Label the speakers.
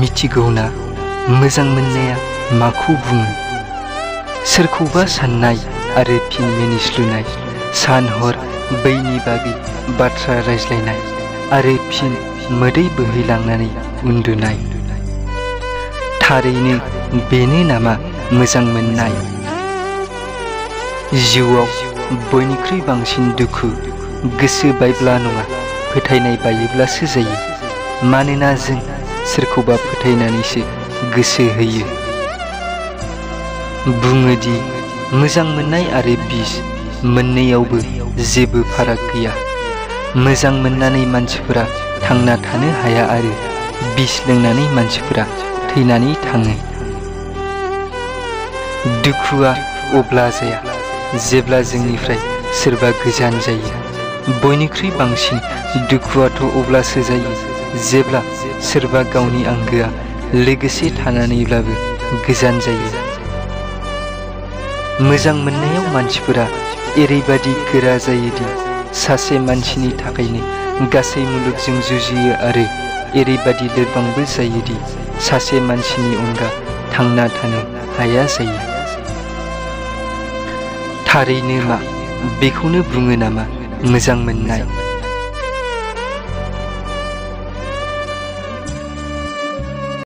Speaker 1: मिथिगौना मोजां मोननाया माखौ बुङो? सोरखौबा साननाय आरो फिन मिनिस्लुनाय, सान हर बैनि बागै बाथ्रा रायज्लायनाय आरो फिन मोदै बोहैलांनानै उन्दुनाय। थारैनो बेनो नामा मोजां मोननाय? जिउआव बयनिख्रुइ बांसिन दुखु गोसो बायब्ला नङा, फोथायनाय बायोब्लासो जायो। मानोना जों सोरखौबा फोथायनानैसो गोसो होयो। बुङो दि मोजां मोननाय आरो बिस मोननैयावबो जेबो फाराग गैया। मोजां मोननानै मानसिफोरा थांना थानो हाया आरो बिस लोंनानै मानसिफोरा थैनानै थाङो। दुखुआ अब्ला जाया जेब्ला जोंनिफ्राय सोरबा गोजान जायो। बयनिख्रुइ बांसिन दुखुआथ' अब्लासो जायो जेब्ला सोरबा गावनि आंगोआ लोगोसे थानानैब्लाबो गोजान जायो। मोजां मोननायाव मानसिफोरा एरैबादि गोरा जायोदि सासे मानसिनि थाखायनो गासै मुलुगजों जुजियो आरो एरैबादि लोरबांबो जायोदि सासे मानसिनि अनगा थांना थानो हाया जायो। थारैनो मा बेखौनो बुङो नामा मोजां मोननाय?